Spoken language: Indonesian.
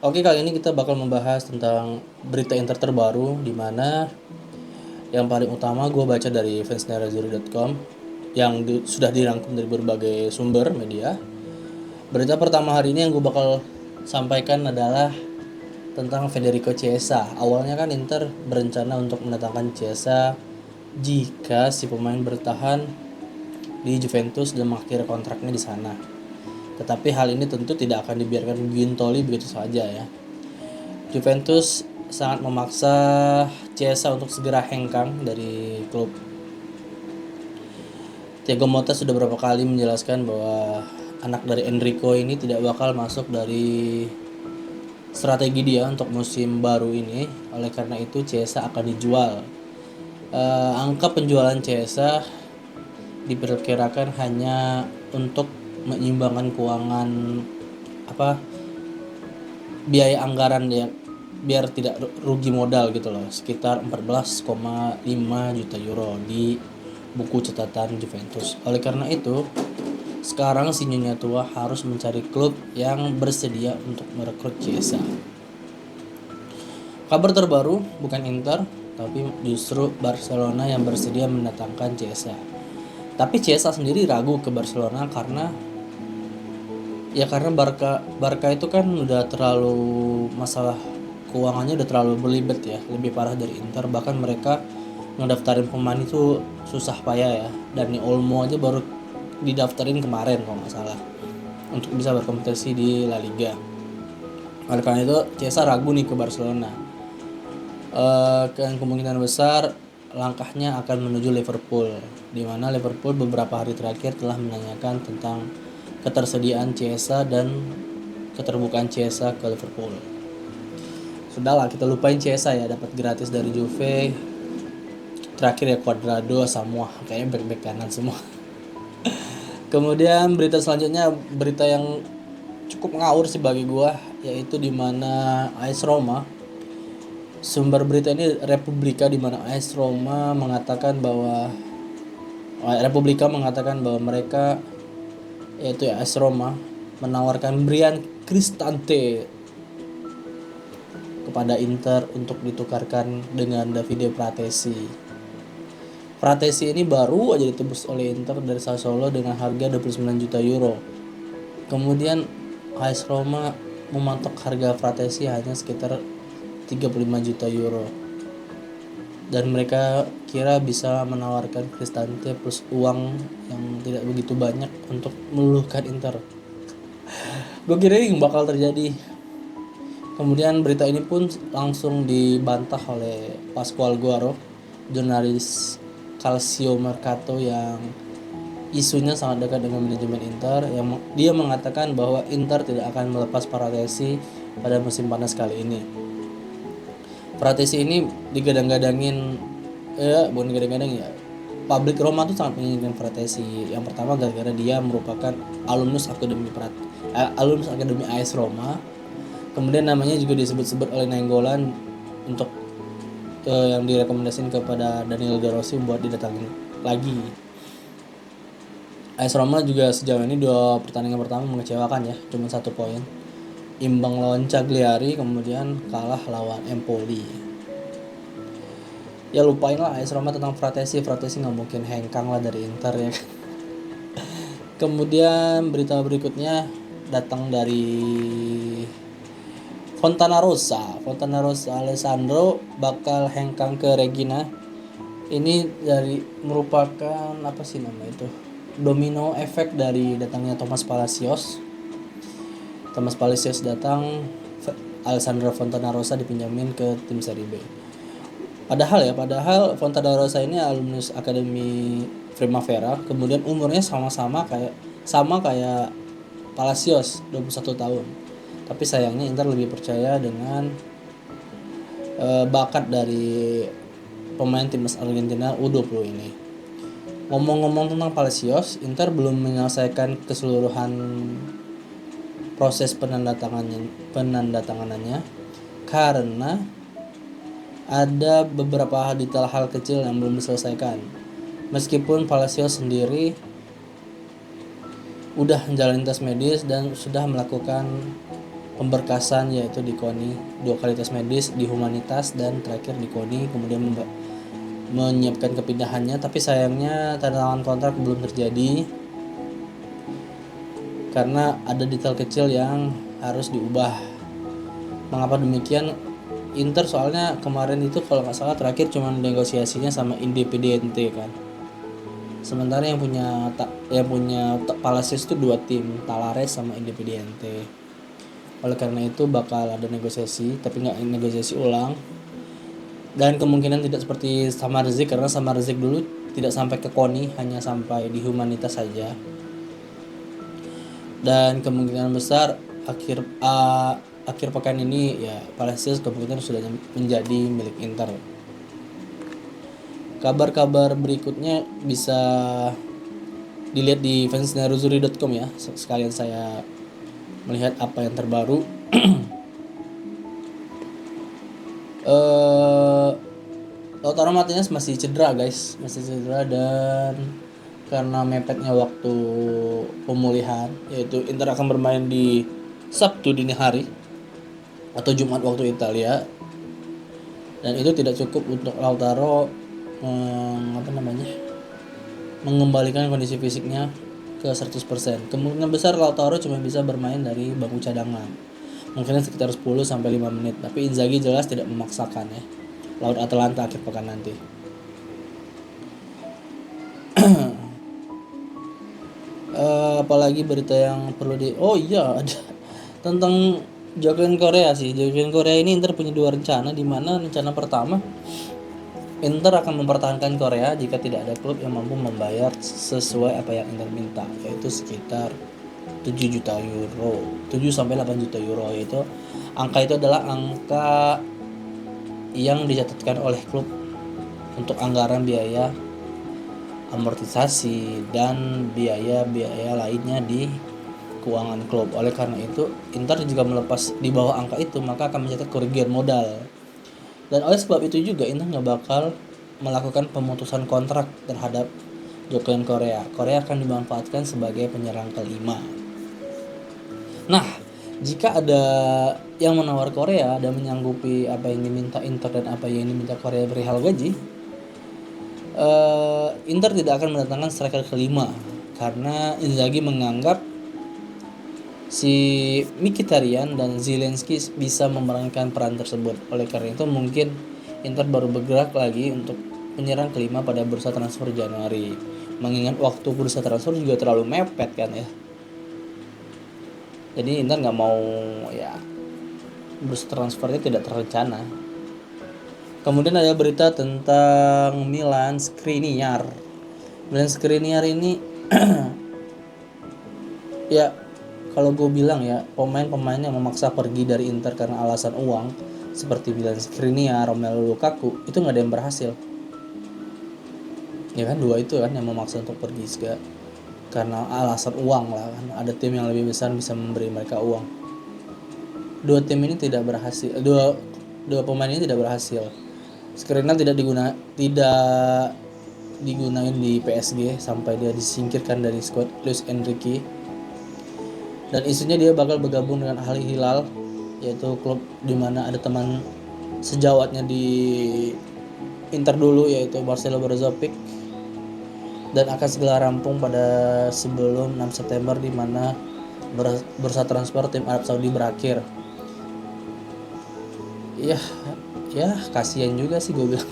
Oke, kali ini kita bakal membahas tentang berita Inter terbaru, di mana yang paling utama gue baca dari fansnerazzurri.com yang sudah dirangkum dari berbagai sumber media. Berita pertama hari ini yang gue bakal sampaikan adalah tentang Federico Chiesa. Awalnya kan Inter berencana untuk mendatangkan Chiesa jika si pemain bertahan di Juventus dan mengakhiri kontraknya di sana. Tetapi hal ini tentu tidak akan dibiarkan Giuntoli begitu saja ya. Juventus sangat memaksa Chiesa untuk segera hengkang dari klub. Thiago Motta sudah beberapa kali menjelaskan bahwa anak dari Enrico ini tidak bakal masuk dari strategi dia untuk musim baru ini. Oleh karena itu Chiesa akan dijual. Angka penjualan Chiesa diperkirakan hanya untuk menyeimbangkan keuangan biaya anggaran ya, biar tidak rugi modal gitu loh, sekitar 14,5 juta euro di buku catatan Juventus. Oleh karena itu sekarang si Nyonya tua harus mencari klub yang bersedia untuk merekrut Chiesa. Kabar terbaru bukan Inter, tapi justru Barcelona yang bersedia mendatangkan Chiesa. Tapi Chiesa sendiri ragu ke Barcelona karena Barca itu kan udah terlalu, masalah keuangannya udah terlalu berlibat ya, lebih parah dari Inter. Bahkan mereka ngedaftarin pemain itu susah payah ya. Dani Olmo aja baru didaftarin kemarin kalau nggak salah untuk bisa berkompetisi di La Liga. Oleh karena itu Chiesa ragu nih ke Barcelona. Kemungkinan besar langkahnya akan menuju Liverpool, di mana Liverpool beberapa hari terakhir telah menanyakan tentang ketersediaan Chiesa dan keterbukaan Chiesa ke Liverpool. Sudahlah, kita lupain Chiesa ya, dapat gratis dari Juve. Terakhir ya Cuadrado, Samoa, kayaknya back kanan semua. Kemudian berita selanjutnya, berita yang cukup ngawur sih bagi gua, yaitu di mana AS Roma, sumber berita ini Republika, di mana AS Roma mengatakan bahwa mereka, yaitu AS Roma, menawarkan Brian Cristante kepada Inter untuk ditukarkan dengan Davide Fratesi. Fratesi ini baru aja ditebus oleh Inter dari Sassuolo dengan harga 29 juta euro. Kemudian AS Roma mematok harga Fratesi hanya sekitar 35 juta euro. Dan mereka kira bisa menawarkan Cristante plus uang yang tidak begitu banyak untuk meluluhkan Inter. Gue kira ini bakal terjadi. Kemudian berita ini pun langsung dibantah oleh Pasqual Guaro, jurnalis Calcio Mercato yang isunya sangat dekat dengan manajemen Inter, yang dia mengatakan bahwa Inter tidak akan melepas Fratesi pada musim panas kali ini. Fratesi ini digadang-gadangin, bukan gadang-gadang ya, publik Roma tuh sangat menginginkan Fratesi. Yang pertama gara-gara dia merupakan alumnus akademi AS Roma. Kemudian namanya juga disebut-sebut oleh Nainggolan untuk yang direkomendasikan kepada Daniel De Rossi buat didatangin lagi. AS Roma juga sejauh ini 2 pertandingan pertama mengecewakan ya, cuma 1 poin. Imbang lawan Cagliari, kemudian kalah lawan Empoli. Ya lupain lah AS Roma tentang Fratesi nggak mungkin hengkang lah dari Inter ya. Kemudian berita berikutnya datang dari Fontanarossa Alessandro bakal hengkang ke Regina. Ini merupakan domino efek dari datangnya Thomas Palacios datang, Alessandro Fontanarossa dipinjamin ke tim Serie B. Padahal Fontanarossa ini alumnus Akademi Primavera, kemudian umurnya sama kayak Palacios, 21 tahun. Tapi sayangnya Inter lebih percaya dengan bakat dari pemain timnas Argentina U20 ini. Ngomong-ngomong tentang Palacios, Inter belum menyelesaikan keseluruhan proses penandatanganannya karena ada beberapa detail hal kecil yang belum diselesaikan. Meskipun Palacios sendiri udah menjalani tes medis dan sudah melakukan pemberkasan yaitu di KONI, 2 kali tes medis di humanitas dan terakhir di KONI, kemudian menyiapkan kepindahannya, tapi sayangnya tanda tangan kontrak belum terjadi karena ada detail kecil yang harus diubah. Mengapa demikian? Inter soalnya kemarin itu kalau nggak salah terakhir cuma negosiasinya sama Independiente kan. Sementara yang punya Palacios itu 2 tim, Talares sama Independiente. Oleh karena itu bakal ada negosiasi, tapi nggak negosiasi ulang. Dan kemungkinan tidak seperti Samardzic, karena Samardzic dulu tidak sampai ke KONI, hanya sampai di humanitas saja. Dan kemungkinan besar akhir pekan ini ya Palacios kemungkinan sudah menjadi milik Inter. Kabar-kabar berikutnya bisa dilihat di fansneruzuri.com ya. Sekalian saya melihat apa yang terbaru. Lautaro Martinez masih cedera guys, dan karena mepetnya waktu pemulihan, yaitu Inter akan bermain di Sabtu dini hari atau Jumat waktu Italia, dan itu tidak cukup untuk Lautaro mengembalikan kondisi fisiknya ke 100%. Kemungkinan besar Lautaro cuma bisa bermain dari bangku cadangan, mungkin sekitar 10-5 menit, tapi Inzaghi jelas tidak memaksakan ya, lawan Atalanta akhir pekan nanti. Apalagi berita yang perlu ada tentang Jokeon Korea sih. Jokeon Korea ini Inter punya 2 rencana, di mana rencana pertama Inter akan mempertahankan Korea jika tidak ada klub yang mampu membayar sesuai apa yang Inter minta, yaitu sekitar 7 juta euro, 7 sampai 8 juta euro, yaitu angka itu adalah angka yang dicatatkan oleh klub untuk anggaran biaya amortisasi dan biaya-biaya lainnya di keuangan klub. Oleh karena itu, Inter jika melepas di bawah angka itu maka akan mencatat kerugian modal. Dan oleh sebab itu juga Inter nggak bakal melakukan pemutusan kontrak terhadap Jokeon Korea. Korea akan dimanfaatkan sebagai penyerang kelima. Nah, jika ada yang menawar Korea dan menyanggupi apa yang diminta Inter dan apa yang diminta Korea perihal gaji, Inter tidak akan mendatangkan striker kelima karena Inzaghi menganggap si Mkhitaryan dan Zielinski bisa memerankan peran tersebut. Oleh karena itu mungkin Inter baru bergerak lagi untuk penyerang kelima pada bursa transfer Januari. Mengingat waktu bursa transfer juga terlalu mepet kan ya. Jadi Inter nggak mau ya bursa transfernya tidak terencana. Kemudian ada berita tentang Milan Skriniar. Milan Skriniar ini ya kalau gue bilang ya, pemain-pemain yang memaksa pergi dari Inter karena alasan uang seperti Milan Skriniar, Romelu Lukaku, itu nggak ada yang berhasil. Ya kan, 2 itu kan yang memaksa untuk pergi juga karena alasan uang lah kan. Ada tim yang lebih besar bisa memberi mereka uang. 2 tim ini tidak berhasil. Dua pemain ini tidak berhasil. Skriniar tidak digunain di PSG sampai dia disingkirkan dari squad Luis Enrique. Dan isunya dia bakal bergabung dengan Al Hilal, yaitu klub dimana ada teman sejawatnya di Inter dulu, yaitu Marcelo Brozovic, dan akan segera rampung pada sebelum 6 September di mana bursa transfer tim Arab Saudi berakhir. Ya kasihan juga sih gue bilang.